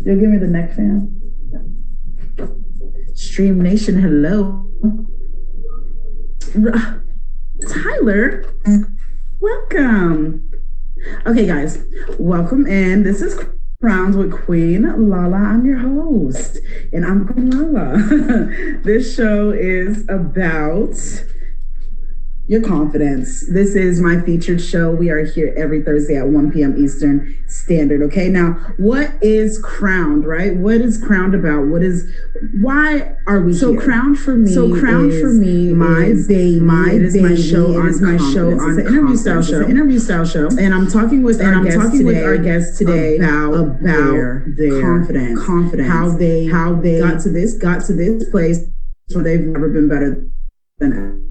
You'll give me the neck fan. Stream Nation, hello. Tyler, welcome. Okay, guys, welcome in. This is Crowns with Queen Lala. I'm your host, and I'm Queen Lala. This show is about your confidence. This is my featured show. We are here every Thursday at 1 p.m. Eastern Standard. Okay, now what is Crowned, right? What is Crowned about? Why are we here? Crowned for me. My baby. It is my show on an interview style show. And I'm talking with our guests today about their confidence, how they got to this place where they've never been better than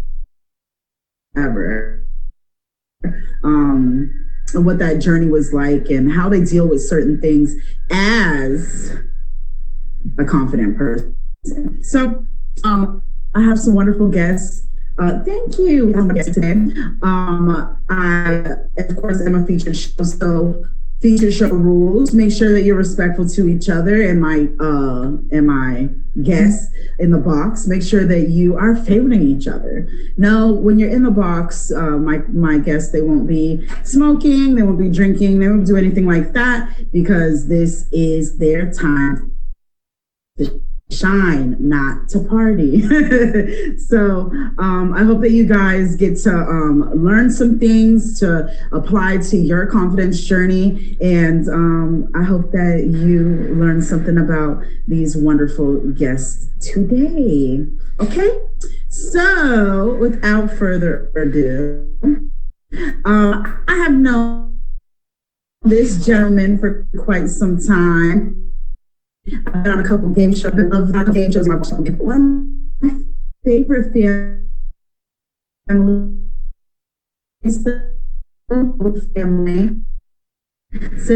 ever. And what that journey was like and how they deal with certain things as a confident person. So I have some wonderful guests. Thank you for guests today. I, of course, am a featured show, so feature show rules. Make sure that you're respectful to each other and my guests in the box. Make sure that you are favoring each other. No, when you're in the box, my guests, they won't be smoking, they won't be drinking, they won't do anything like that, because this is their time to shine, not to party. So I hope that you guys get to learn some things to apply to your confidence journey, and I hope that you learn something about these wonderful guests today. Okay, so without further ado, I have known this gentleman for quite some time. I've been on a couple game shows. I love game shows. One of my favorite family is the family. So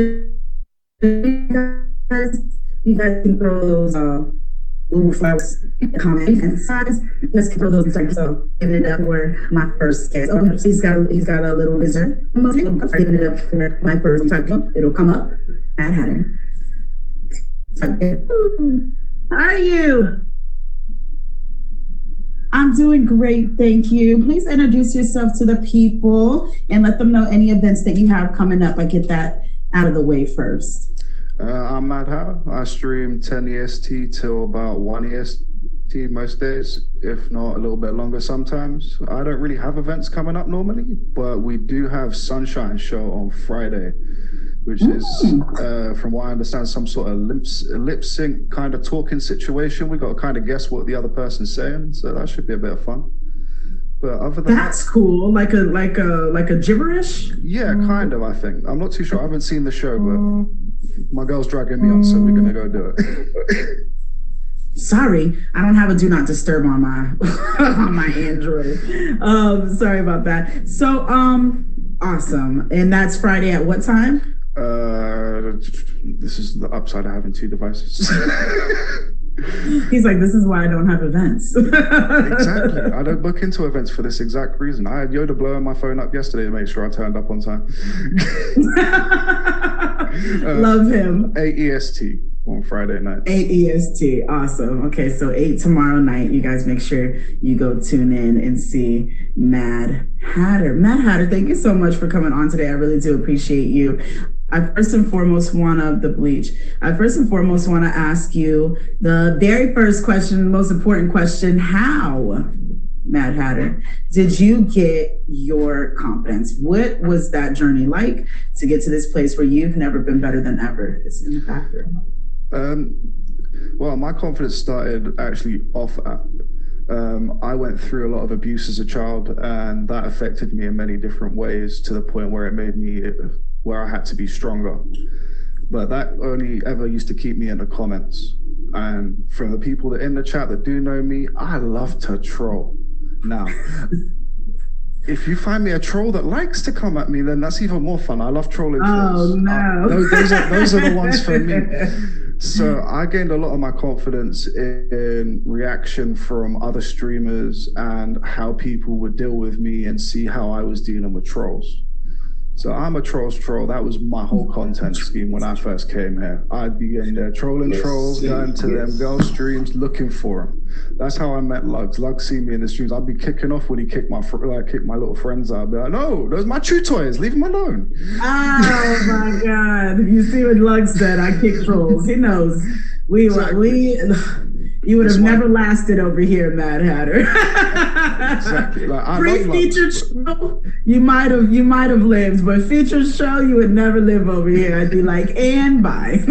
you guys can throw those little flowers in the comments and size. You guys can throw those in seconds. So give it up for my first guest. Oh, he's got a little lizard. Give it up for my first guest. It'll come up. Mad Hatter. How are you? I'm doing great, thank you. Please introduce yourself to the people and let them know any events that you have coming up. I get that out of the way first. I'm Mad Hatter. I stream 10 EST till about 1 EST most days, if not a little bit longer sometimes. I don't really have events coming up normally, but we do have Sunshine Show on Friday, which is, from what I understand, some sort of lip sync kind of talking situation. We got to kind of guess what the other person's saying, so that should be a bit of fun. But other than that's cool, like a gibberish. Yeah, kind of. I think I'm not too sure. I haven't seen the show, but my girl's dragging me on, so we're gonna go do it. Sorry, I don't have a do not disturb on my on my Android. Sorry about that. So awesome, and that's Friday at what time? This is the upside of having two devices. He's like, this is why I don't have events. Exactly. I don't book into events for this exact reason. I had Yoda blowing my phone up yesterday to make sure I turned up on time. Love him. 8 EST on Friday night. 8 EST. Awesome. Okay, so 8 tomorrow night. You guys make sure you go tune in and see Mad Hatter. Mad Hatter, thank you so much for coming on today. I really do appreciate you. I first and foremost want to ask you the very first question, most important question. How, Mad Hatter, did you get your confidence? What was that journey like to get to this place where you've never been better than ever? It's in the bathroom. Well, my confidence started actually off app. I went through a lot of abuse as a child, and that affected me in many different ways to the point where it made me where I had to be stronger. But that only ever used to keep me in the comments. And from the people that in the chat that do know me, I love to troll. Now, if you find me a troll that likes to come at me, then that's even more fun. I love trolling trolls. Oh, no. Those are the ones for me. So I gained a lot of my confidence in reaction from other streamers and how people would deal with me and see how I was dealing with trolls. So I'm a troll's troll. That was my whole content scheme when I first came here. I'd be in there trolling trolls, going to them girl streams, looking for them. That's how I met Lugs. Lugs see me in the streams. I'd be kicking off when he kicked my little friends out. I'd be like, no, those are my chew toys. Leave them alone. Oh my God! You see what Lugs said? I kick trolls. He knows. You would have never lasted over here, Mad Hatter. Exactly. Like, Pre-featured show, you might have lived, but featured show, you would never live over here. I'd be like, and bye.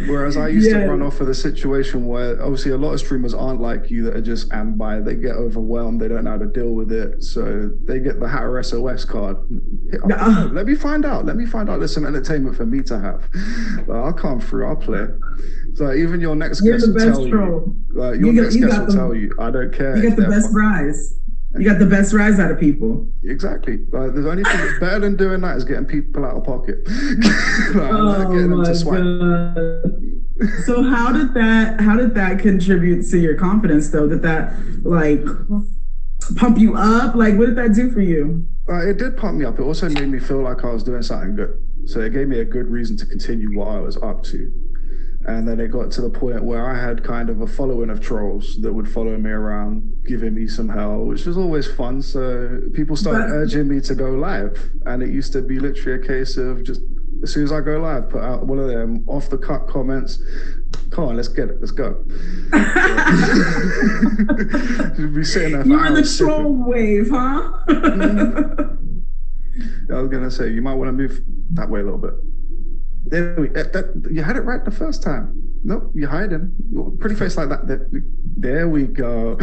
Whereas I used to run off of the situation where obviously a lot of streamers aren't like you that are just and bye. They get overwhelmed. They don't know how to deal with it. So they get the Hatter SOS card. Let me find out. There's some entertainment for me to have. I'll come through. I'll play. So even your next guest will tell you. Your next guest will tell you. I don't care. You got the best rise. You got the best rise out of people. Exactly. There's only thing that's better than doing that is getting people out of pocket. Getting them to swipe. So how did that contribute to your confidence though? Did that like pump you up? Like what did that do for you? It did pump me up. It also made me feel like I was doing something good. So it gave me a good reason to continue what I was up to. And then it got to the point where I had kind of a following of trolls that would follow me around, giving me some hell, which was always fun. So people started urging me to go live. And it used to be literally a case of just, as soon as I go live, put out one of them off the cut comments. Come on, let's get it. Let's go. You'd be sitting there for You're in the hours troll wave, huh? I was going to say, you might want to move that way a little bit. There you had it right the first time. Nope, you're hiding. Pretty face like that. There we go.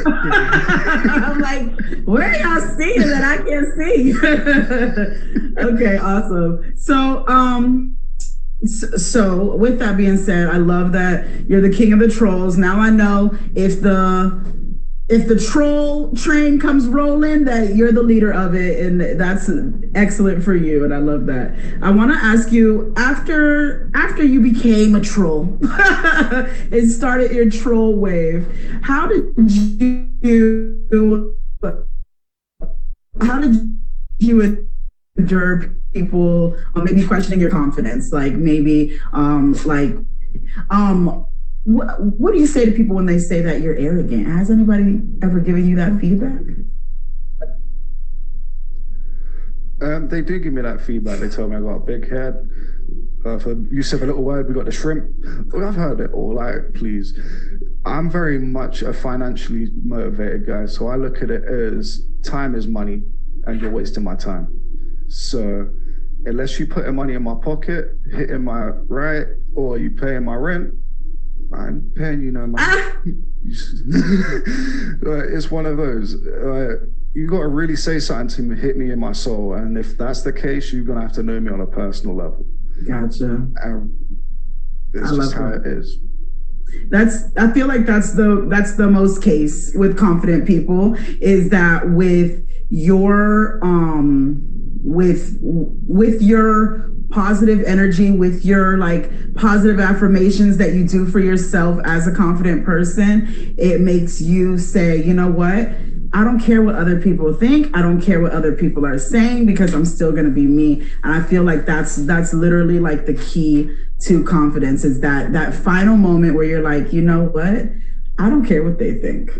I'm like, where are y'all seeing that I can't see? Okay, awesome. So with that being said, I love that you're the king of the trolls. Now I know if the troll train comes rolling, that you're the leader of it, and that's excellent for you, and I love that. I want to ask you, after you became a troll and started your troll wave, how did you endure people maybe questioning your confidence, like maybe what do you say to people when they say that you're arrogant? Has anybody ever given you that feedback? They do give me that feedback. They tell me I got a big head. For use of a little word, we got the shrimp. Well, I've heard it all. Like, please. I'm very much a financially motivated guy, so I look at it as time is money, and you're wasting my time. So unless you putting money in my pocket, hitting my right, or you paying my rent, I'm paying you no money. It's one of those. You got to really say something to hit me in my soul, and if that's the case, you're gonna have to know me on a personal level. Gotcha. It's just how it is. I feel like that's the most case with confident people, is that with your with your positive energy, with your like positive affirmations that you do for yourself as a confident person, it makes you say, you know what? I don't care what other people think. I don't care what other people are saying, because I'm still going to be me. And I feel like that's literally like the key to confidence, is that final moment where you're like, you know what? I don't care what they think.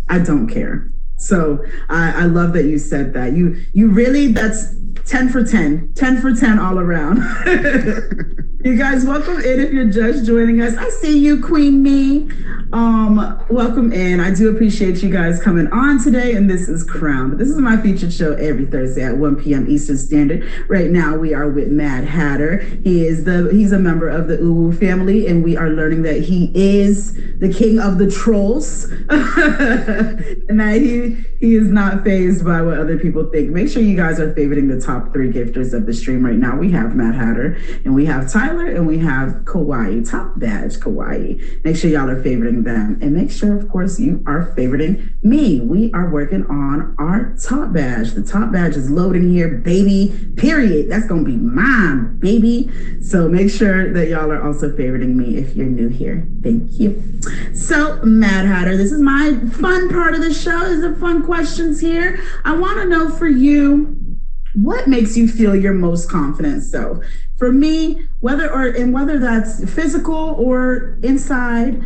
I don't care. So I love that you said that. You really, that's 10 for 10 all around. You guys, welcome in if you're just joining us. I see you, Queen Me. Welcome in. I do appreciate you guys coming on today, and this is Crown. This is my featured show every Thursday at 1 p.m. Eastern Standard. Right now, we are with Mad Hatter. He's a member of the Uwu family, and we are learning that he is the king of the trolls, and that he is not fazed by what other people think. Make sure you guys are favoriting the top 3 gifters of the stream right now. We have Mad Hatter, and we have Tyler, and we have Kauai, top badge Kauai. Make sure y'all are favoriting them. And make sure, of course, you are favoriting me. We are working on our top badge. The top badge is loading here, baby, period. That's going to be mine, baby. So make sure that y'all are also favoriting me if you're new here. Thank you. So, Mad Hatter, this is my fun part of the show. These are fun questions here. I want to know for you, what makes you feel your most confident self? For me, whether that's physical or inside,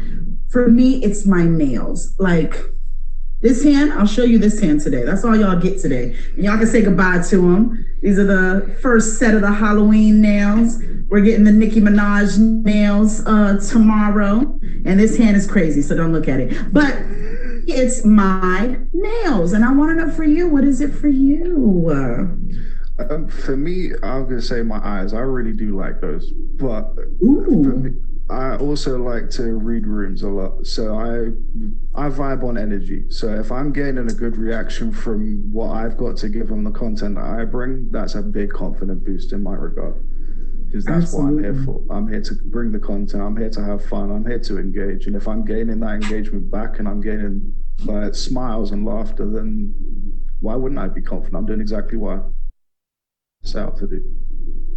for me, it's my nails. Like this hand, I'll show you this hand today. That's all y'all get today. And y'all can say goodbye to them. These are the first set of the Halloween nails. We're getting the Nicki Minaj nails tomorrow. And this hand is crazy, so don't look at it. But it's my nails. And I want to know for you, what is it for you? For me, I'm going to say my eyes. I really do like those. But for me, I also like to read rooms a lot. So I vibe on energy. So if I'm getting a good reaction from what I've got to give them the content that I bring, that's a big confident boost in my regard. Because that's what I'm here for. I'm here to bring the content. I'm here to have fun. I'm here to engage. And if I'm gaining that engagement back and I'm gaining like smiles and laughter, then why wouldn't I be confident? I'm doing exactly what I set out to do.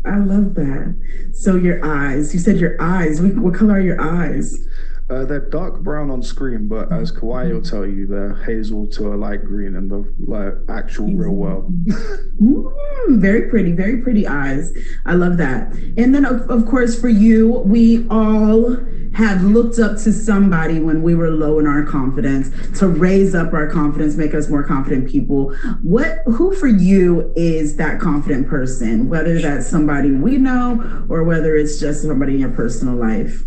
I love that. So your eyes, you said your eyes. What color are your eyes? They're dark brown on screen, but as Kawaii will tell you, they're hazel to a light green in the actual real world. Very pretty eyes. I love that. And then, of course, for you, we all have looked up to somebody when we were low in our confidence to raise up our confidence, make us more confident people. Who for you is that confident person, whether that's somebody we know or whether it's just somebody in your personal life?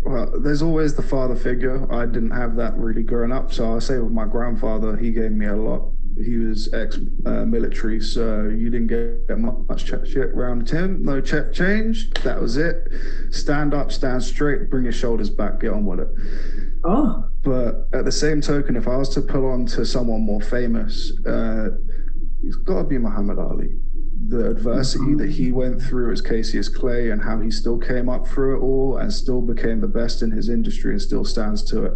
Well, there's always the father figure. I didn't have that really growing up. So I'll say with my grandfather, he gave me a lot. He was ex-military, so you didn't get much shit around him. No check change. That was it. Stand up, stand straight, bring your shoulders back, get on with it. Oh. But at the same token, if I was to pull on to someone more famous, it's got to be Muhammad Ali. The adversity that he went through as Cassius Clay and how he still came up through it all and still became the best in his industry and still stands to it.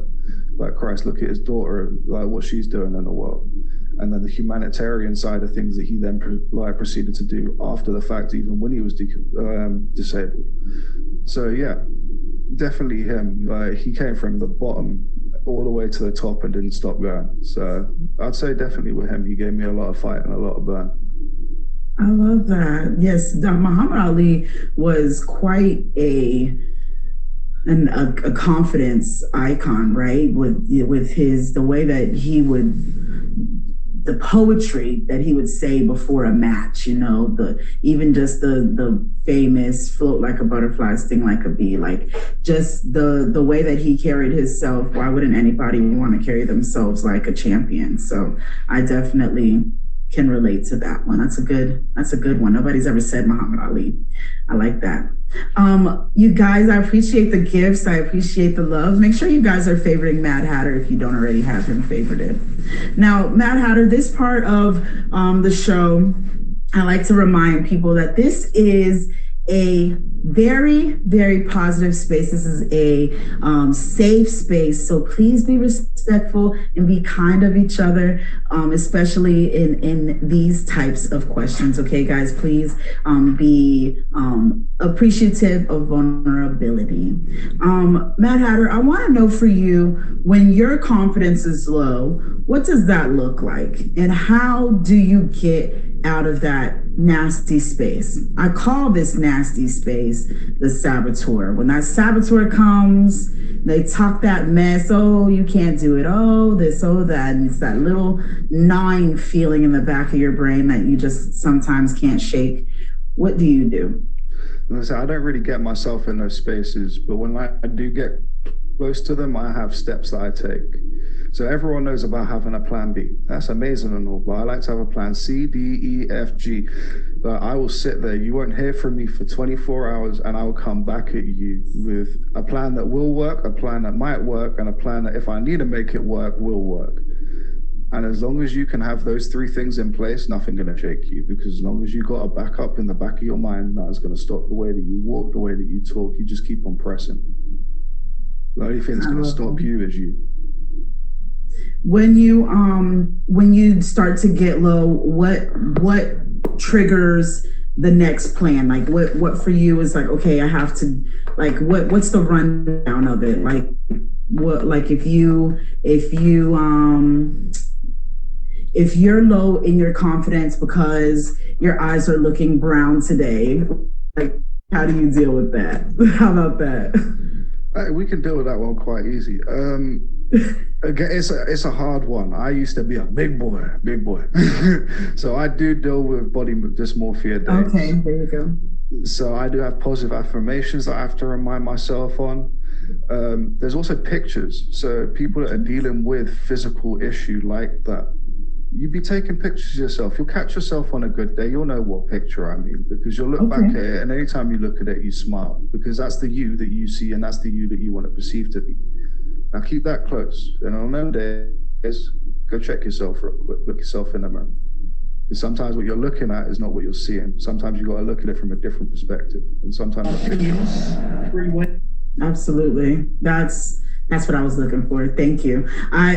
Like, Christ, look at his daughter, like what she's doing in the world. And then the humanitarian side of things that he then proceeded to do after the fact, even when he was disabled. So yeah, definitely him. Like, he came from the bottom all the way to the top and didn't stop going. So I'd say definitely with him, he gave me a lot of fight and a lot of burn. I love that. Yes, Muhammad Ali was quite a confidence icon, right? With the way that he would, the poetry that he would say before a match, even just the famous float like a butterfly, sting like a bee, like just the way that he carried himself. Why wouldn't anybody want to carry themselves like a champion? So I definitely can relate to that one. That's a good one. Nobody's ever said Muhammad Ali. I like that. You guys, I appreciate the gifts. I appreciate the love. Make sure you guys are favoriting Mad Hatter if you don't already have him favorited. Now, Mad Hatter, this part of the show, I like to remind people that this is a very, very positive space. This is a safe space. So please be respectful and be kind of each other, especially in these types of questions. Okay, guys, please be appreciative of vulnerability. Mad Hatter, I want to know for you, when your confidence is low, what does that look like? And how do you get out of that nasty space? I call this nasty space the saboteur. When that saboteur comes, they talk that mess. Oh, you can't do it. Oh, this, oh, that. And it's that little gnawing feeling in the back of your brain that you just sometimes can't shake. What do you do? I don't really get myself in those spaces, but when I do get close to them, I have steps that I take. So everyone knows about having a plan B. That's amazing and all, but I like to have a plan C, D, E, F, G. I will sit there. You won't hear from me for 24 hours, and I will come back at you with a plan that will work, a plan that might work, and a plan that if I need to make it work, will work. And as long as you can have those three things in place, nothing going to shake you, because as long as you got a backup in the back of your mind, that is going to stop the way that you walk, the way that you talk. You just keep on pressing. The only thing that's I going to love stop that. you is you. When you start to get low, what triggers the next plan? Like what for you is like, okay, I have to, like, what's the rundown of it? Like what, like if you're low in your confidence because your eyes are looking brown today, like how do you deal with that? How about that? We can deal with that one quite easy. Again, it's a hard one. I used to be a big boy, so I do deal with body dysmorphia Okay, days. there you go. So I do have positive affirmations that I have to remind myself on. There's also pictures. So people that are dealing with physical issue like that, you be taking pictures of yourself. You'll catch yourself on a good day. You'll know what picture I mean, because you'll look back Okay. at it, and anytime you look at it, you smile, because that's the you that you see, and that's the you that you want to perceive to be. Now keep that close. And on them days, go check yourself real quick. Look yourself in the mirror. Because sometimes what you're looking at is not what you're seeing. Sometimes you got to look at it from a different perspective. And sometimes Absolutely. That's what I was looking for. Thank you. I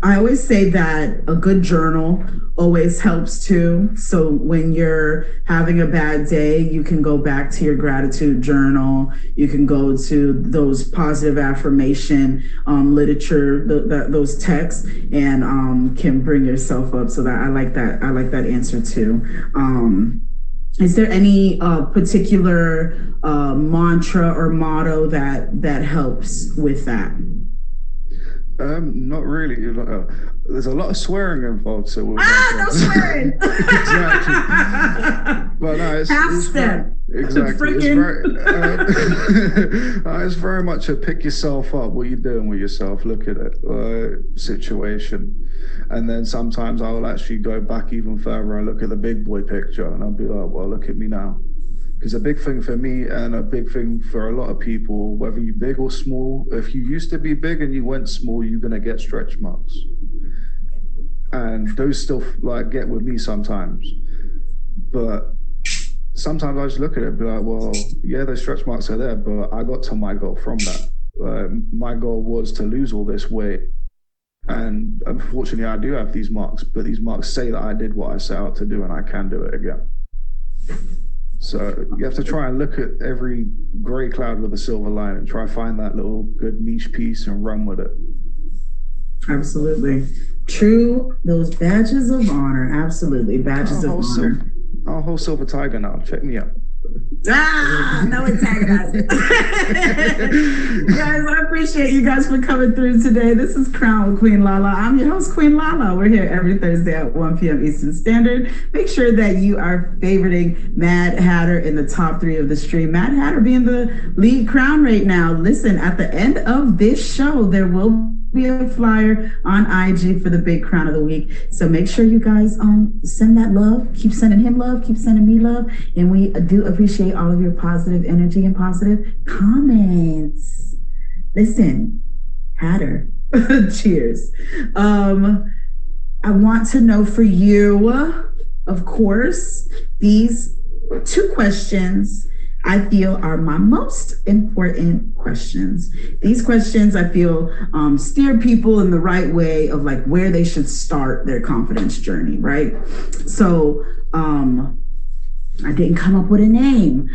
always say that a good journal always helps too. So when you're having a bad day, you can go back to your gratitude journal. You can go to those positive affirmation literature, those texts, and can bring yourself up. So that I like that. I like that answer too. Is there any particular mantra or motto that helps with that? Not really. There's a lot of swearing involved, so we'll No swearing. Exactly. But no, it's step. Exactly. It's very much a pick yourself up. What are you doing with yourself? Look at it. Situation. And then sometimes I will actually go back even further and look at the big boy picture, and I'll be like, well, look at me now. Because a big thing for me and a big thing for a lot of people, whether you're big or small, if you used to be big and you went small, you're going to get stretch marks. And those still like get with me sometimes. But sometimes I just look at it and be like, well, yeah, those stretch marks are there, but I got to my goal from that. My goal was to lose all this weight. And unfortunately, I do have these marks, but these marks say that I did what I set out to do and I can do it again. So you have to try and look at every gray cloud with a silver line and try and find that little good niche piece and run with it. Absolutely. True, those badges of honor. Absolutely. Badges of honor. I'm a whole silver tiger now. Check me out. No antagonizing. Guys, I appreciate you guys for coming through today. This is Crown with Queen Lala. I'm your host, Queen Lala. We're here every Thursday at 1 p.m. Eastern Standard. Make sure that you are favoriting Mad Hatter in the top 3 of the stream. Mad Hatter being the lead crown right now. Listen, at the end of this show, there will be a flyer on IG for the big crown of the week. So make sure you guys send that love. Keep sending him love. Keep sending me love. And we do appreciate all of your positive energy and positive comments. Listen, Hatter. Cheers. I want to know for you, of course, these 2 questions I feel are my most important questions. These questions I feel steer people in the right way of like where they should start their confidence journey, right? So I didn't come up with a name.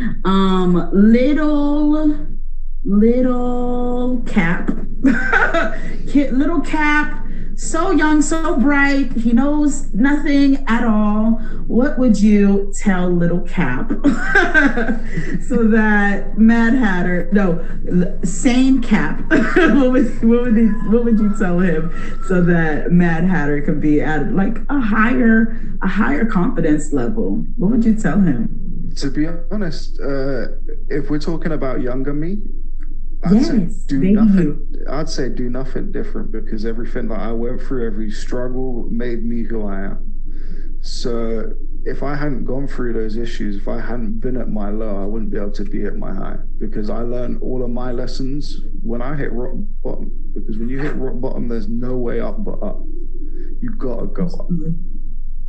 Little Cap. Little Cap. So young, so bright, he knows nothing at all. What would you tell Little Cap so that Mad Hatter, no, Sane Cap, what would you tell him so that Mad Hatter could be at like a higher confidence level? What would you tell him? To be honest, if we're talking about younger me, I'd say do nothing different, because everything that I went through, every struggle made me who I am. So if I hadn't gone through those issues, if I hadn't been at my low, I wouldn't be able to be at my high, because I learned all of my lessons when I hit rock bottom. Because when you hit rock bottom, there's no way up but up. You gotta go up.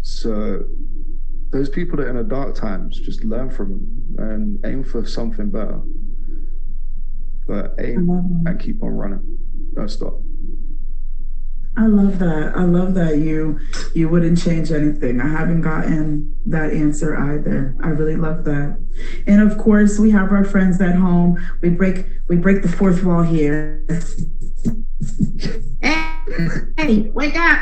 So those people that are in the dark times, just learn from them and aim for something better. but aim and keep on running. Don't stop. I love that. I love that you wouldn't change anything. I haven't gotten that answer either. I really love that. And of course, we have our friends at home. We break the fourth wall here. Hey, wake up.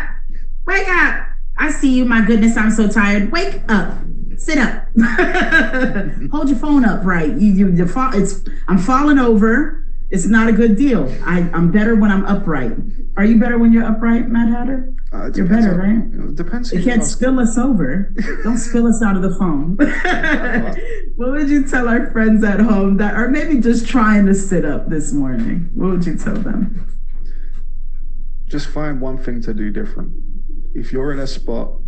Wake up. I see you. My goodness, I'm so tired. Wake up. Sit up. Hold your phone up right. I'm falling over. It's not a good deal. I'm better when I'm upright. Are you better when you're upright, Mad Hatter? You're better, right? It depends. You can't spill us over. Don't spill us out of the phone. What would you tell our friends at home that are maybe just trying to sit up this morning? What would you tell them? Just find one thing to do different. If you're in a spot,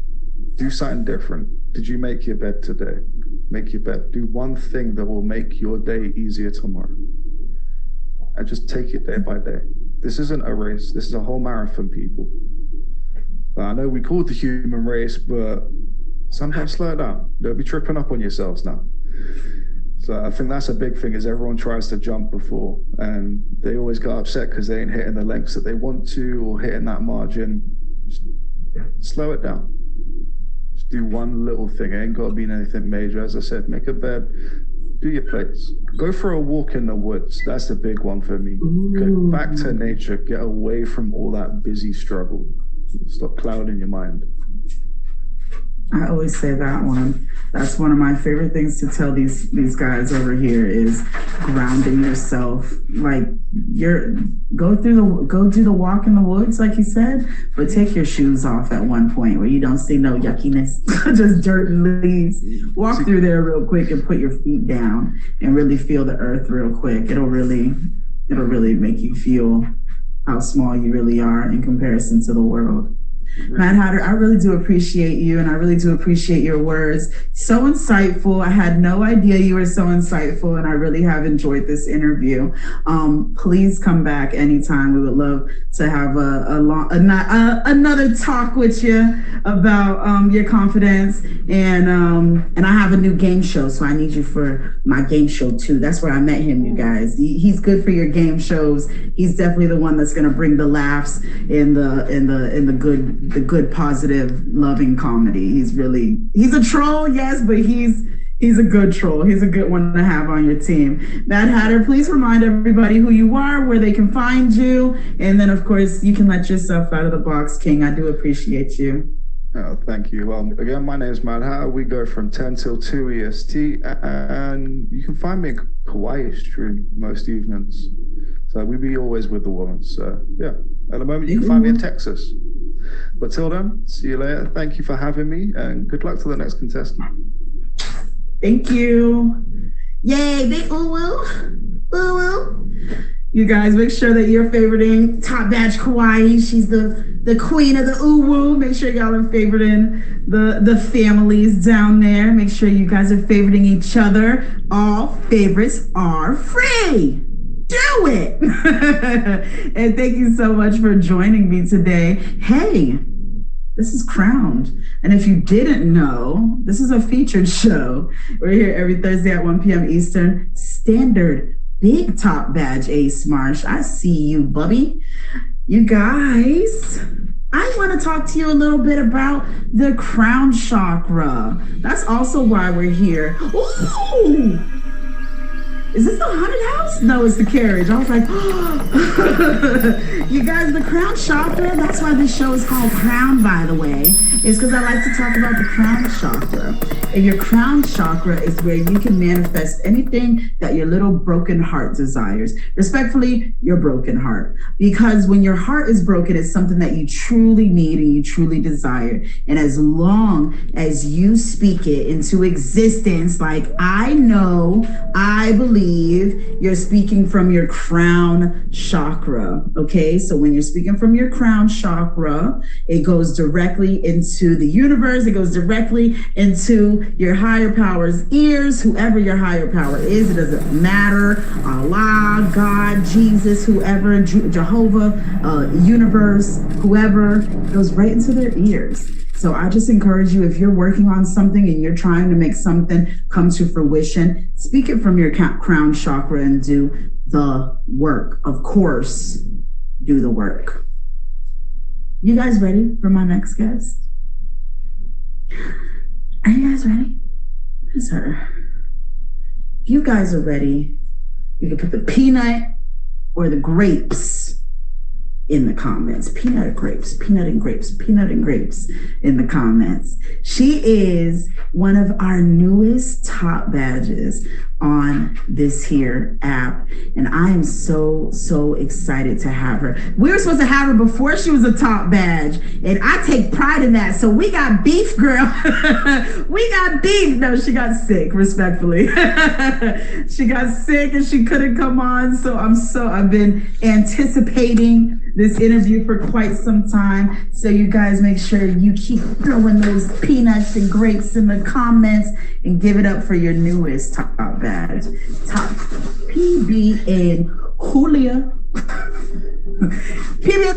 do something different. Did you make your bed today? Make your bed. Do one thing that will make your day easier tomorrow. And just take it day by day. This isn't a race. This is a whole marathon, people. I know we call it the human race, but sometimes slow it down. Don't be tripping up on yourselves now. So I think that's a big thing, is everyone tries to jump before, and they always get upset because they ain't hitting the lengths that they want to or hitting that margin. Just slow it down. Just do one little thing. It ain't got to be anything major. As I said, make a bed, do your plates. Go for a walk in the woods. That's the big one for me. Get back to nature. Get away from all that busy struggle. Stop clouding your mind. I always say that one. That's one of my favorite things to tell these guys over here is grounding yourself. Like go do the walk in the woods, like you said, but take your shoes off at one point where you don't see no yuckiness, just dirt and leaves. Walk through there real quick and put your feet down and really feel the earth real quick. It'll really make you feel how small you really are in comparison to the world. Mad Hatter, I really do appreciate you, and I really do appreciate your words. So insightful. I had no idea you were so insightful, and I really have enjoyed this interview. Please come back anytime. We would love to have another talk with you about your confidence. And I have a new game show, so I need you for my game show too. That's where I met him, you guys. He's good for your game shows. He's definitely the one that's going to bring the laughs and the good, positive, loving comedy. He's a troll, yes, but he's a good troll. He's a good one to have on your team. Mad Hatter, please remind everybody who you are, where they can find you, and then of course you can let yourself out of the box, King. I do appreciate you. Oh, thank you. Well, again, my name is Mad Hatter. We go from 10 till 2 EST, and you can find me in Kauai stream most evenings. So we be always with the woman. So yeah, at the moment you can find me in Texas. But till then, see you later. Thank you for having me, and good luck to the next contestant. Thank you. Yay, big ooh. You guys, make sure that you're favoriting Top Badge Kauai. She's the queen of the ooh-woo. Make sure y'all are favoriting the families down there. Make sure you guys are favoriting each other. All favorites are free. Do it. And thank you so much for joining me today. Hey, this is Crowned. And if you didn't know, this is a featured show. We're here every Thursday at 1 p.m. Eastern Standard. Big Top Badge Ace Marsh. I see you, Bubby. You guys, I want to talk to you a little bit about the crown chakra. That's also why we're here. Ooh! Is this the haunted house? No, it's the carriage. I was like, oh. You guys, the crown chakra, that's why this show is called Crown, by the way. It's because I like to talk about the crown chakra. And your crown chakra is where you can manifest anything that your little broken heart desires. Respectfully, your broken heart. Because when your heart is broken, it's something that you truly need and you truly desire. And as long as you speak it into existence, like I know, I believe you're speaking from your crown chakra. Okay, so when you're speaking from your crown chakra, it goes directly into the universe. It goes directly into your higher power's ears, whoever your higher power is. It doesn't matter. Allah, God, Jesus, whoever, Jehovah, universe, whoever, goes right into their ears. So I just encourage you, if you're working on something and you're trying to make something come to fruition, speak it from your crown chakra and do the work. Of course, do the work. You guys ready for my next guest? Are you guys ready? Where's her? If you guys are ready, you can put the peanut or the grapes in the comments. Peanut or grapes, peanut and grapes, peanut and grapes in the comments. She is one of our newest top badges on this here app. And I am so excited to have her. We were supposed to have her before she was a top badge. And I take pride in that. So we got beef, girl. We got beef. No, she got sick, respectfully. She got sick and she couldn't come on. So I've been anticipating this interview for quite some time. So you guys make sure you keep throwing those peanuts and grapes in the comments and give it up for your newest top badge. Top PB and Julia. PB.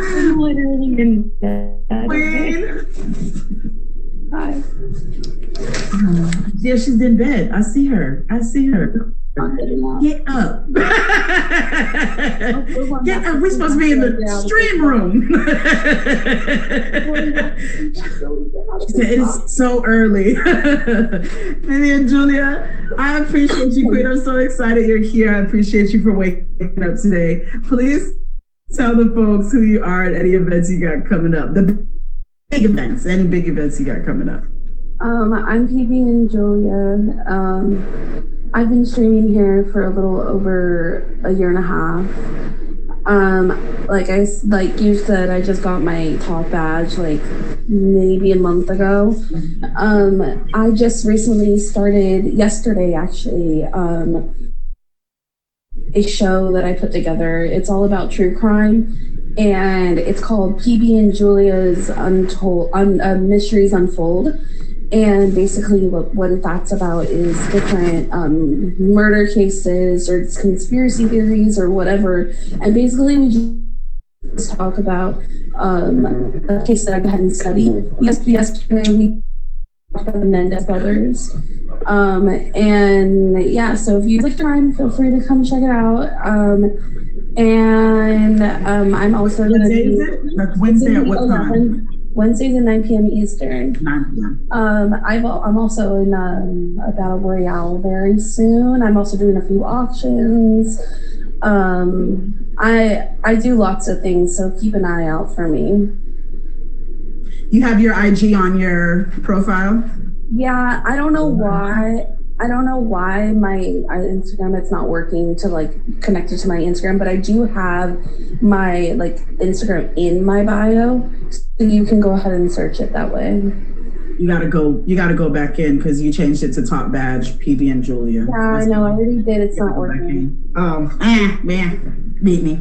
I'm literally in bed. Queen. Hi. Yeah, she's in bed. I see her. Get up. Get up. We're supposed to be in the stream room. She said, it is so early. Vivian, Julia, I appreciate you, Queen. I'm so excited you're here. I appreciate you for waking up today. Please tell the folks who you are at any events you got coming up. The big events, any big events you got coming up. I'm PB and Julia. I've been streaming here for a little over a year and a half. Like you said, I just got my top badge like maybe a month ago. I just recently started yesterday actually. A show that I put together. It's all about true crime, and it's called PB and Julia's Mysteries Unfold. And basically what that's about is different murder cases or conspiracy theories or whatever. And basically we just talk about a case that I hadn't studied. Yesterday we talked about the Mendez brothers. And yeah, so if you like crime, feel free to come check it out. I'm also going to be... Like Wednesday at what time? Wednesdays at 9 p.m. Eastern. 9 p.m. I'm also in a battle royale very soon. I'm also doing a few auctions. I do lots of things, so keep an eye out for me. You have your IG on your profile? Yeah, I don't know why. My Instagram, it's not working to like connect it to my Instagram, but I do have my like Instagram in my bio, so you can go ahead and search it that way. You gotta go back in because you changed it to top badge PB and Julia. Yeah, I know, I already did. It's not working. Oh, man, beat me.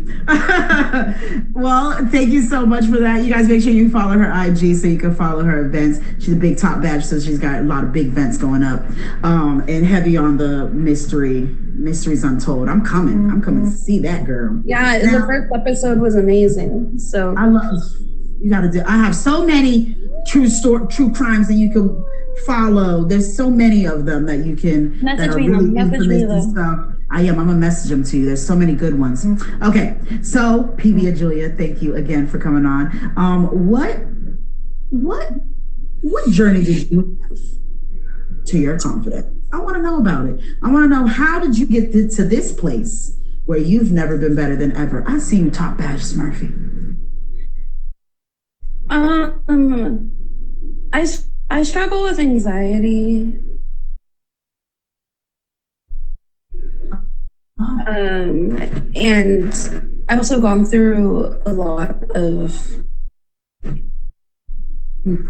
Well, thank you so much for that. You guys make sure you follow her IG so you can follow her events. She's a big top badge, so she's got a lot of big events going up. And heavy on the Mysteries Untold. I'm coming to see that girl. Yeah, the first episode was amazing. So I love you gotta do. I have so many true crimes that you can follow. There's so many of them that you can message me them. Message me them. Stuff. I'm gonna message them to you. There's so many good ones. Okay, so PB and Julia, thank you again for coming on. What journey did you have to your confidence? I want to know about it. I want to know, how did you get to this place where you've never been better than ever? I see you top badge Smurfy. I struggle with anxiety. And I've also gone through a lot of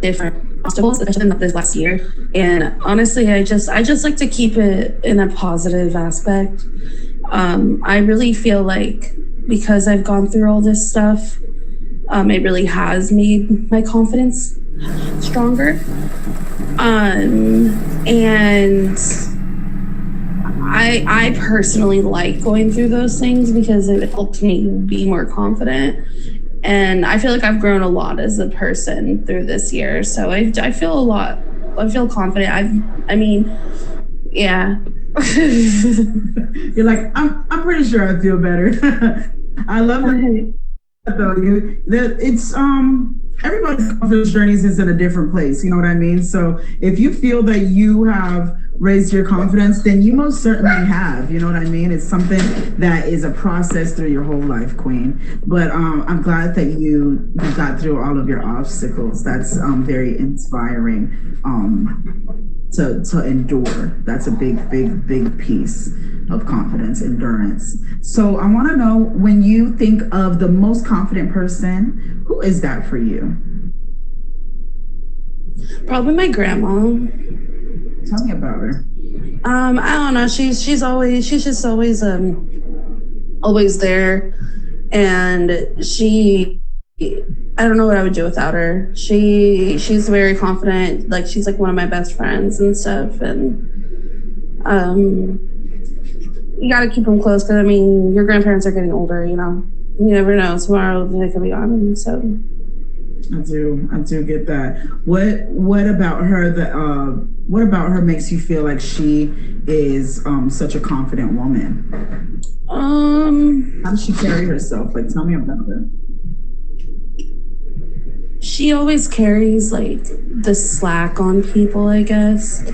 different obstacles, especially this last year. And honestly, I just like to keep it in a positive aspect. I really feel like because I've gone through all this stuff, it really has made my confidence stronger. And I personally like going through those things because it helps me be more confident. And I feel like I've grown a lot as a person through this year. So I feel a lot feel confident. I mean, yeah. You're like, I'm pretty sure I feel better. I love that though. It's everybody's confidence journeys is in a different place. You know what I mean? So if you feel that you have raised your confidence, then you most certainly have. You know what I mean? It's something that is a process through your whole life, Queen. But I'm glad that you got through all of your obstacles. That's very inspiring to endure. That's a big piece of confidence, endurance. So I want to know, when you think of the most confident person, who is that for you? Probably my grandma. Tell me about her. I don't know. She's just always there, and I don't know what I would do without her. She's very confident. Like, she's like one of my best friends and stuff, and you got to keep them close, because I mean, your grandparents are getting older. You know, you never know, tomorrow they could be gone. So I do get that. What about her what about her makes you feel like she is such a confident woman? How does she carry herself? Like, tell me about her. She always carries like the slack on people, I guess.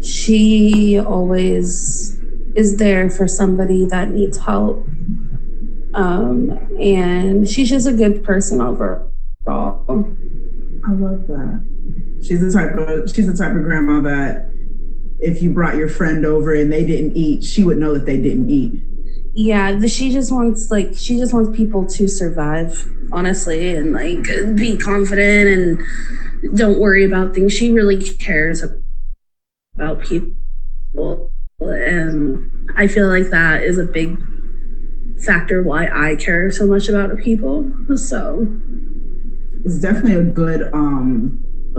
She always is there for somebody that needs help. And she's just a good person overall. I love that. She's the type of grandma that if you brought your friend over and they didn't eat, she would know that they didn't eat. Yeah, she just wants people to survive, honestly, and like be confident and don't worry about things. She really cares about people, and I feel like that is a big factor why I care so much about people. So it's definitely a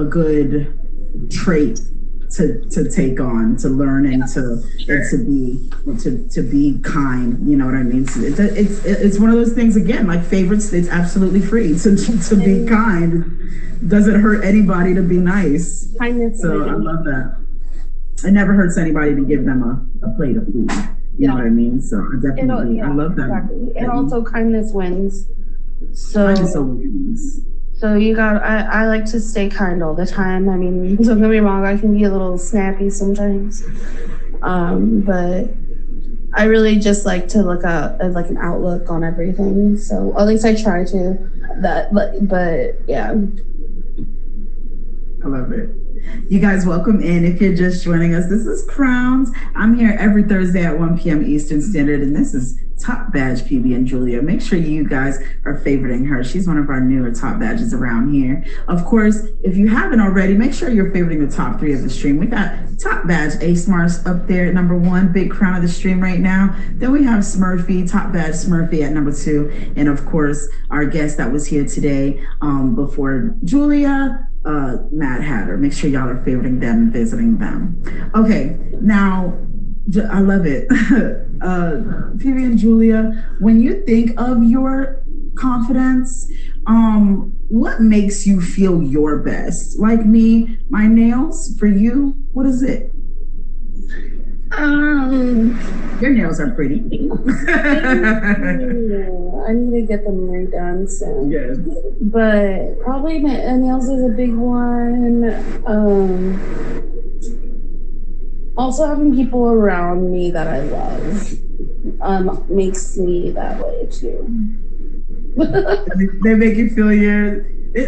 good trait to take on, to learn, and to be kind. You know what I mean? So it's one of those things, again, like favorites. It's absolutely free to be kind. It doesn't hurt anybody to be nice. Kindness. So I love that. It never hurts anybody to give them a plate of food. You know what I mean? So I definitely I love that. Exactly. And also kindness wins. So kindness wins. So I like to stay kind all the time. I mean, don't get me wrong, I can be a little snappy sometimes. But I really just like to look at like an outlook on everything. So at least I try to. But yeah. I love it. You guys, welcome in. If you're just joining us, this is Crowns. I'm here every Thursday at 1 p.m. Eastern Standard, and this is Top Badge PB and Julia. Make sure you guys are favoriting her. She's one of our newer top badges around here. Of course, if you haven't already, make sure you're favoriting the top 3 of the stream. We got Top Badge A Smarts up there at number 1, big crown of the stream right now. Then we have Smurfy, Top Badge Smurfy at number 2, and of course, our guest that was here today before Julia, Mad Hatter. Make sure y'all are favoriting them and visiting them. Okay, now I love it. PB and Julia, when you think of your confidence, what makes you feel your best? Like me, my nails. For you, what is it? Your nails are pretty. I need to get them redone soon. Yes. But probably my nails is a big one. Also, having people around me that I love makes me that way too. They make you feel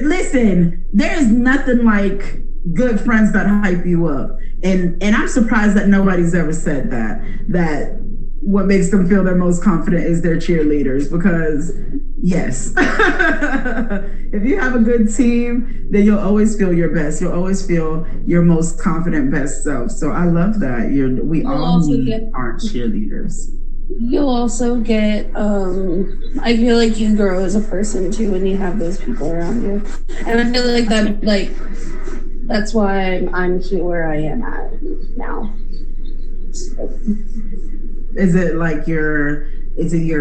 listen, there's nothing like good friends that hype you up. And I'm surprised that nobody's ever said that what makes them feel their most confident is their cheerleaders, because yes, if you have a good team, then you'll always feel your best. You'll always feel your most confident best self. So I love that. We all need our cheerleaders. You'll also get, I feel like you grow as a person too when you have those people around you. And I feel like that's why I'm here where I am at now. Is it like your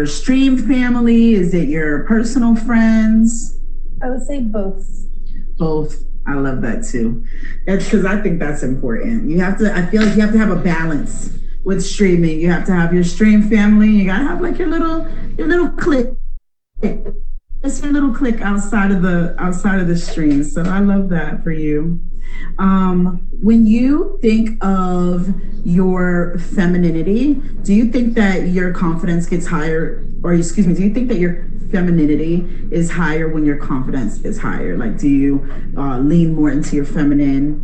stream family? Is it your personal friends? I would say both. Both. I love that too. It's because I think that's important. You have to, I feel like you have to have a balance with streaming. You have to have your stream family. You gotta have like your little clique. It's your little clique outside of the stream. So I love that for you. When you think of your femininity, do you think that your confidence gets higher, or excuse me, do you think that your femininity is higher when your confidence is higher? Like, do you lean more into your feminine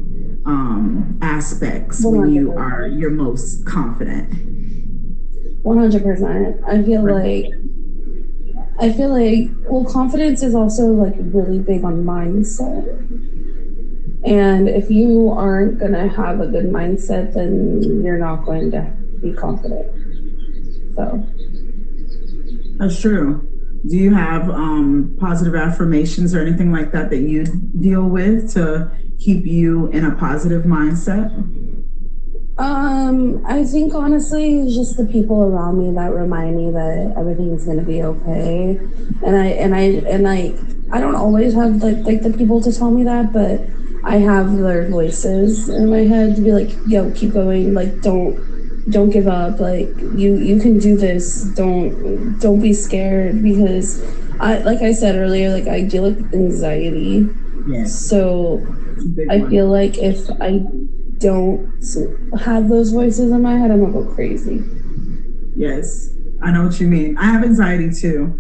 aspects when you are your most confident? 100%. I feel like, well, confidence is also like really big on mindset. And if you aren't going to have a good mindset, then you're not going to be confident. So that's true. Do you have positive affirmations or anything like that that you deal with to keep you in a positive mindset? I think honestly, it's just the people around me that remind me that everything's gonna be okay. I don't always have like the people to tell me that, but I have their voices in my head to be like, yo, keep going, like don't give up, like you can do this, don't be scared, because like I said earlier, like I deal with anxiety. Yes. So I feel like if I don't have those voices in my head, I'm gonna go crazy. Yes, I know what you mean. I have anxiety too.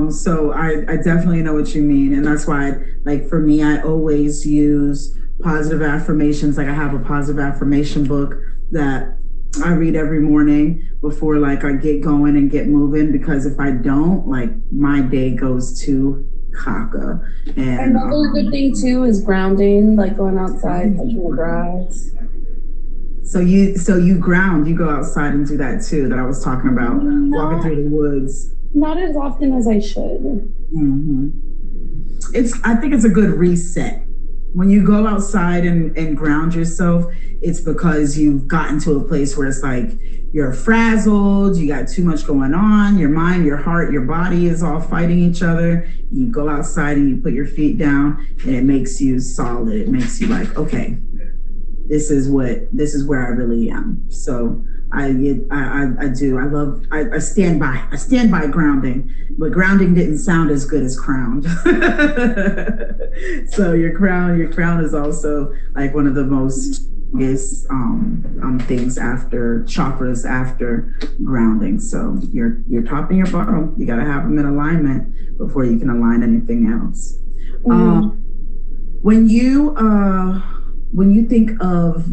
So I definitely know what you mean. And that's why, like, for me, I always use positive affirmations. Like, I have a positive affirmation book that I read every morning before, like, I get going and get moving, because if I don't, like, my day goes to caca. And another good thing too is grounding, like going outside, touching the grass. So you ground, you go outside and do that too, that I was talking about, walking through the woods. Not as often as I should. Mm-hmm. I think it's a good reset. When you go outside and ground yourself, it's because you've gotten to a place where it's like you're frazzled, you got too much going on, your mind, your heart, your body is all fighting each other. You go outside and you put your feet down, and it makes you solid. It makes you like, okay, this is where I really am. So I stand by grounding, but grounding didn't sound as good as crowned. So your crown is also like one of the most biggest things after chakras after grounding. So your top and your bottom, you got to have them in alignment before you can align anything else. Mm-hmm. When you think of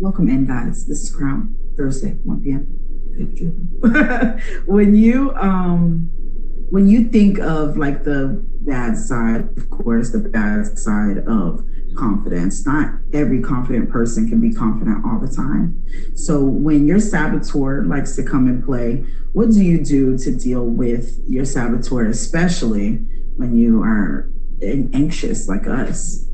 welcome in, guys. This is Crown Thursday, 1 p.m. when you think of like the bad side, of course, the bad side of confidence, not every confident person can be confident all the time. So when your saboteur likes to come and play, what do you do to deal with your saboteur, especially when you are anxious like us?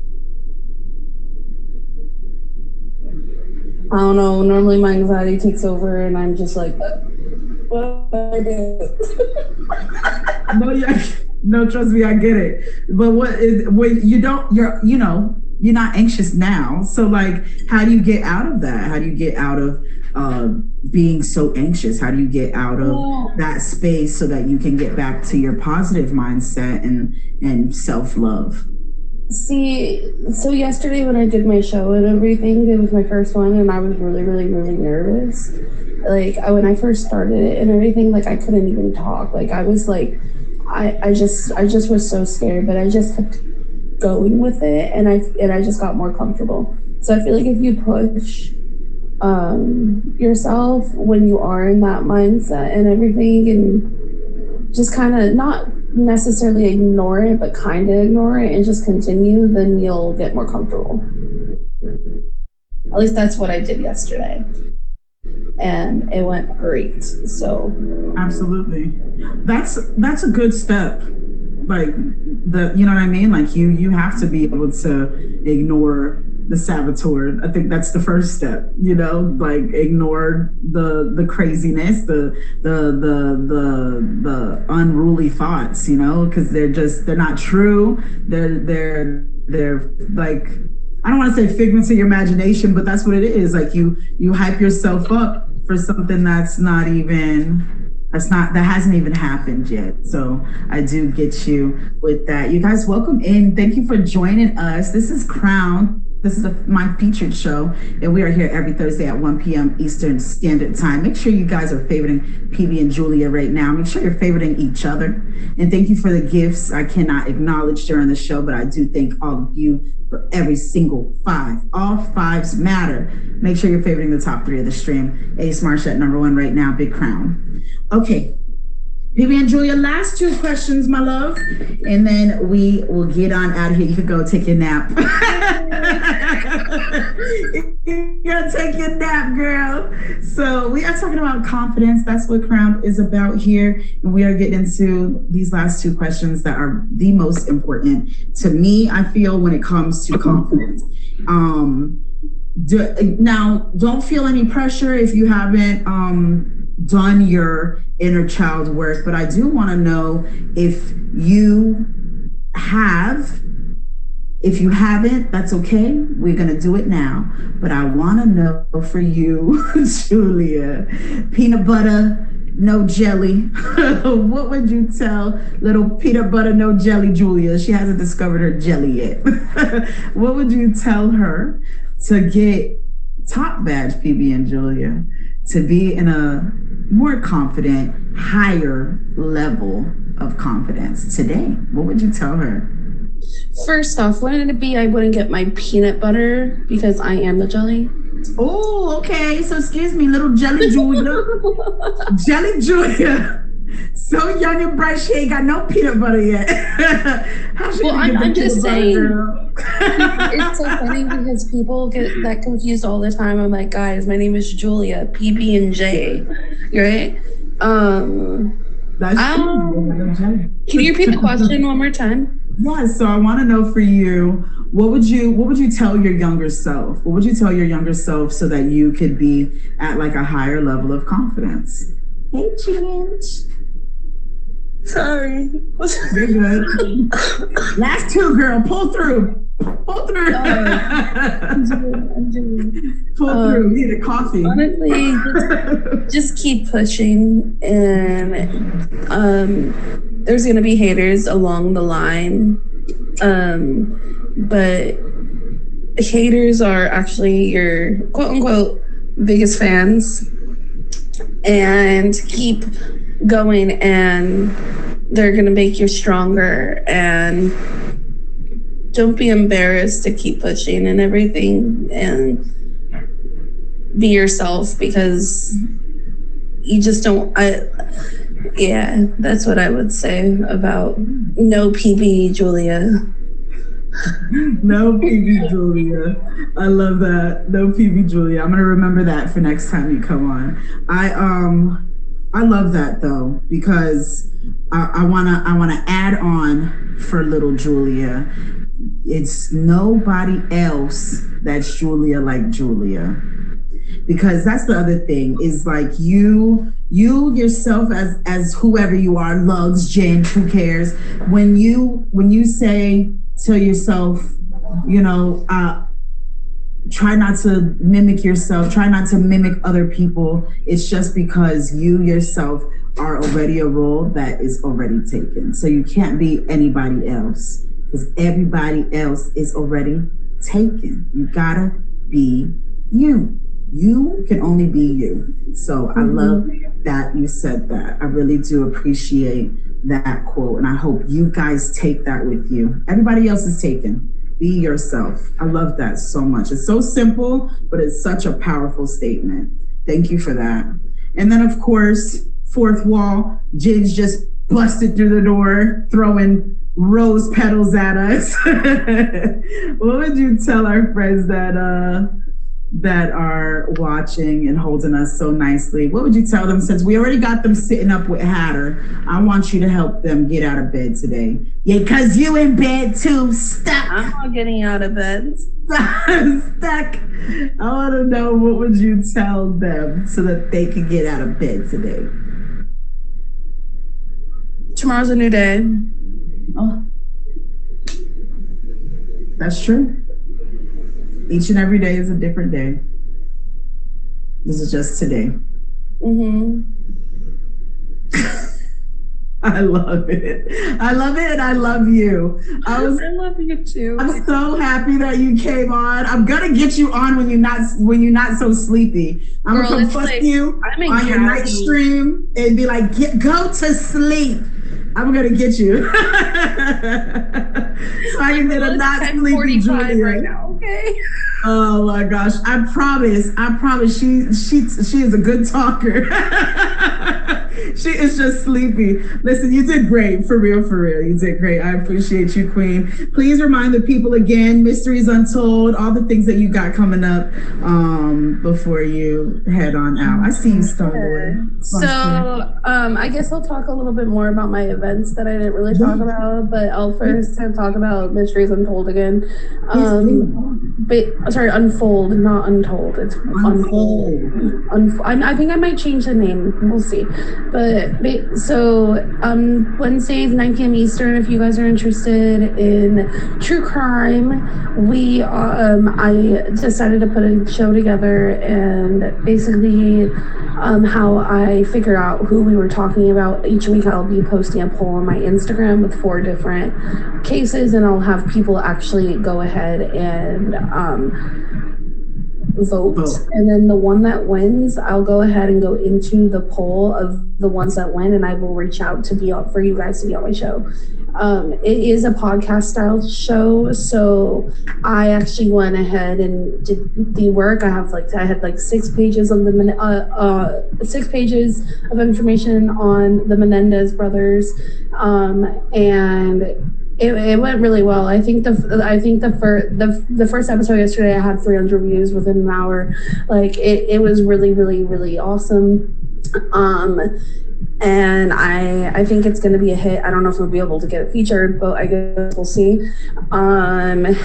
I don't know. Normally my anxiety takes over and I'm just like, what do I do? No, trust me, I get it. But you're not anxious now. So like, how do you get out of that? How do you get out of being so anxious? How do you get out of that space so that you can get back to your positive mindset and self-love? See, so yesterday when I did my show and everything, it was my first one, and I was really, really, really nervous. Like, when I first started it and everything, like, I couldn't even talk. Like, I was like, I just was so scared, but I just kept going with it, and I just got more comfortable. So I feel like if you push yourself when you are in that mindset and everything, and just kind of not necessarily ignore it, but kind of ignore it and just continue, then you'll get more comfortable. At least that's what I did yesterday, and it went great. So absolutely, that's a good step. Like you know what I mean? Like you have to be able to ignore the saboteur. I think that's the first step, like ignore the craziness, the unruly thoughts, because they're not true. They're they're like, I don't want to say figments of your imagination, but that's what it is. Like you hype yourself up for something that hasn't even happened yet. So I do get you with that. You guys, welcome in. Thank you for joining us. This is Crown. This is my featured show, and we are here every Thursday at 1 p.m. Eastern Standard Time. Make sure you guys are favoriting PB and Julia right now. Make sure you're favoriting each other. And thank you for the gifts I cannot acknowledge during the show, but I do thank all of you for every single 5. All 5s matter. Make sure you're favoriting the top 3 of the stream. Ace Marsh at number 1 right now, Big Crown. Okay. PB and Julia, last 2 questions, my love, and then we will get on out of here. You could go take your nap. You gotta take your nap, girl. So we are talking about confidence. That's what Crown is about here. And we are getting into these last 2 questions that are the most important to me, I feel, when it comes to confidence. Now, don't feel any pressure if you haven't done your inner child work, but I do want to know if you have. If you haven't, that's okay. We're going to do it now. But I want to know for you, Julia, peanut butter, no jelly. What would you tell little peanut butter, no jelly Julia? She hasn't discovered her jelly yet. What would you tell her to get top badge PB and Julia to be in a more confident, higher level of confidence today? What would you tell her? First off, wouldn't it be I wouldn't get my peanut butter because I am the jelly? Oh, okay. So excuse me, little jelly Julia. Jelly Julia. So young and bright, she ain't got no peanut butter yet. Well, I'm just saying. It's so funny because people get that confused all the time. I'm like, guys, my name is Julia, PB and J, right? That's true. Can you repeat the question one more time? Yeah, so I want to know for you, what would you tell your younger self? What would you tell your younger self so that you could be at like a higher level of confidence? Hey, Ginge. Sorry. You're good. Last 2, girl. Pull through. Pull through. I'm doing. Pull through. You need a coffee. Honestly, just keep pushing, and there's gonna be haters along the line, but haters are actually your quote unquote biggest fans, and keep going, and they're gonna make you stronger, and don't be embarrassed to keep pushing and everything, and be yourself, because you just don't. Yeah, that's what I would say about no PB Julia. No PB Julia. I love that. No PB Julia. I'm gonna remember that for next time you come on. I love that though, because I wanna add on for little Julia. It's nobody else that's Julia like Julia. Because that's the other thing, is like you yourself as whoever you are, Lugs, Jen, who cares? When you say to yourself, try not to mimic yourself, try not to mimic other people, it's just because you yourself are already a role that is already taken. So you can't be anybody else, because everybody else is already taken. You gotta be you. You can only be you. So I love that you said that. I really do appreciate that quote. And I hope you guys take that with you. Everybody else is taken. Be yourself. I love that so much. It's so simple, but it's such a powerful statement. Thank you for that. And then, of course, fourth wall, Jiggs just busted through the door, throwing rose petals at us. What would you tell our friends that are watching and holding us so nicely? What would you tell them, since we already got them sitting up with Hatter? I want you to help them get out of bed today. Yeah, because you in bed too, stuck. I'm not getting out of bed. Stuck. I want to know, what would you tell them so that they can get out of bed today? Tomorrow's a new day. Oh. That's true. Each and every day is a different day. This is just today. I love it. I love it, and I love you. I love you too. I'm so happy that you came on. I'm gonna get you on when you're not so sleepy. I'm gonna come fuss you on your night stream and be like, go to sleep. I'm gonna get you. So I can get a not sleepy Julia right now. Okay. Oh my gosh! I promise. She is a good talker. She is just sleepy. Listen, you did great. For real. You did great. I appreciate you, Queen. Please remind the people again, Mysteries Untold, all the things that you got coming up before you head on out. I see you stumbling. So I guess I'll talk a little bit more about my events that I didn't really talk about, but I'll first talk about Mysteries Untold again. Unfold, not Untold. It's Unfold. I think I might change the name. We'll see. But so Wednesdays, 9 p.m. Eastern, if you guys are interested in true crime, I decided to put a show together, and basically how I figure out who we were talking about. Each week I'll be posting a poll on my Instagram with 4 different cases, and I'll have people actually go ahead and vote. And then the one that wins, I'll go ahead and go into the poll of the ones that win, and I will reach out to be up for you guys to be on my show. It is a podcast style show, so I actually went ahead and did the work. I had 6 pages of 6 pages of information on the Menendez brothers, and it went really well. I think the first episode yesterday, I had 300 views within an hour. It was really, really, really awesome. And I think it's going to be a hit. I don't know if we'll be able to get it featured, but I guess we'll see. And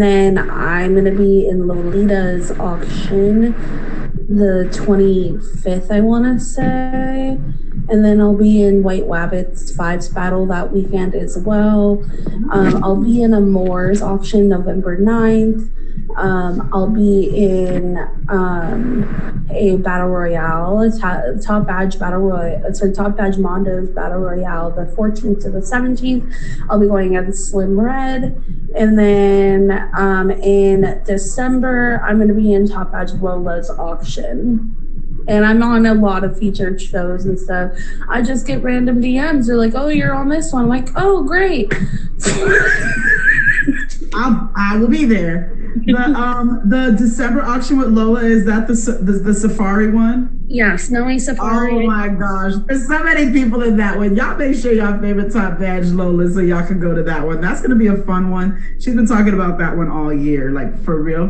then I'm going to be in Lolita's auction the 25th, I want to say. And then I'll be in White Wabbit's Fives Battle that weekend as well. I'll be in a Moore's auction November 9th. I'll be in a battle royale, top badge Mondo's battle royale, the 14th to the 17th. I'll be going against Slim Red, and then in December I'm going to be in top badge Lola's auction. And I'm on a lot of featured shows and stuff. I just get random DMs. They're like, "Oh, you're on this one." I'm like, "Oh, great." I will be there. The December auction with Lola, is that the safari one? Yeah, Snowy Safari. Oh my gosh, there's so many people in that one. Y'all make sure y'all favorite top badge Lola so y'all can go to that one. That's gonna be a fun one. She's been talking about that one all year, for real.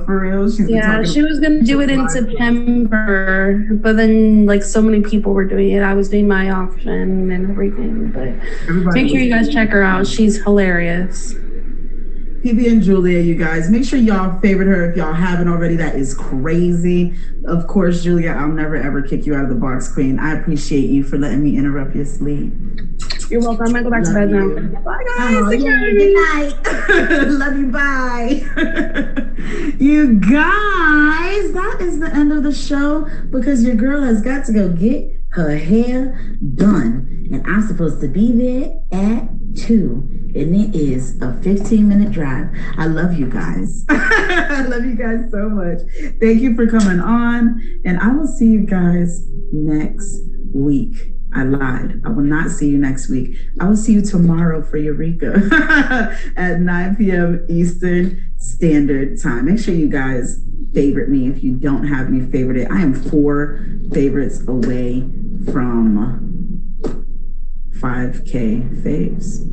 She was gonna do it in September, but then so many people were doing it. I was doing my auction and everything, but make sure you guys check her out. She's hilarious. PB and Julia, you guys, make sure y'all favorite her if y'all haven't already. That is crazy. Of course, Julia, I'll never ever kick you out of the box, Queen. I appreciate you for letting me interrupt your sleep. You're welcome. I'm gonna go back to bed now. Bye, guys. Oh, yeah, good night. Love you. Bye. You guys, that is the end of the show because your girl has got to go get her hair done. And I'm supposed to be there at 2. And it is a 15-minute drive. I love you guys. I love you guys so much. Thank you for coming on. And I will see you guys next week. I lied. I will not see you next week. I will see you tomorrow for Eureka at 9 p.m. Eastern Standard Time. Make sure you guys favorite me if you don't have any favorite. I am 4 favorites away from 5K faves.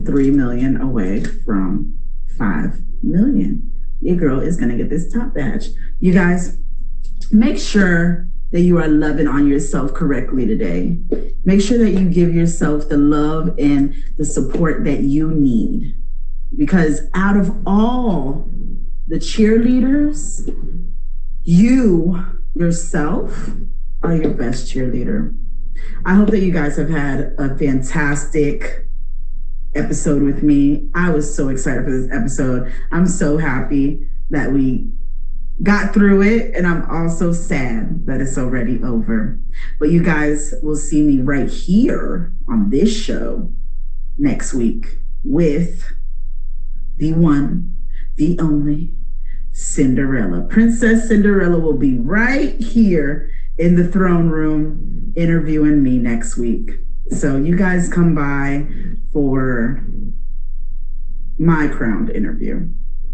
3 million away from 5 million. Your girl is going to get this top badge. You guys, make sure that you are loving on yourself correctly today. Make sure that you give yourself the love and the support that you need. Because out of all the cheerleaders, you yourself are your best cheerleader. I hope that you guys have had a fantastic episode with me. I was so excited for this episode. I'm so happy that we got through it, and I'm also sad that it's already over. But you guys will see me right here on this show next week with the one, the only Cinderella. Princess Cinderella will be right here in the throne room interviewing me next week. So you guys come by for my crowned interview.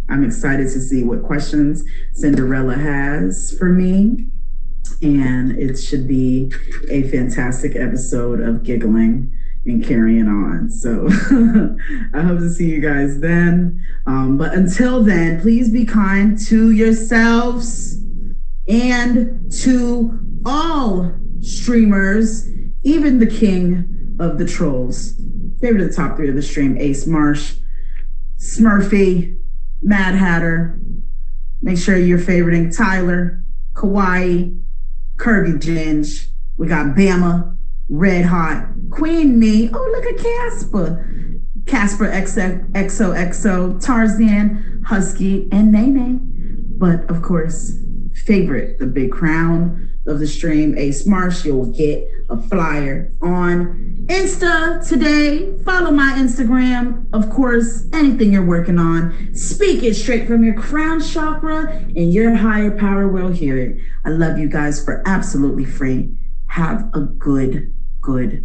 I'm excited to see what questions Cinderella has for me. And it should be a fantastic episode of giggling and carrying on. So I hope to see you guys then. But until then, please be kind to yourselves and to all streamers, even the king of the trolls. Favorite of the top 3 of the stream: Ace Marsh, Smurfy, Mad Hatter. Make sure you're favoriting Tyler, Kawaii, Kirby Ginge. We got Bama, Red Hot, Queen Me. Oh, look at Casper. Casper XOXO, Tarzan, Husky, and Nene. But of course, favorite, the big crown of the stream, Ace Marsh. You'll get a flyer on Insta today. Follow my Instagram. Of course, anything you're working on, speak it straight from your crown chakra, and your higher power will hear it. I love you guys for absolutely free. Have a good day.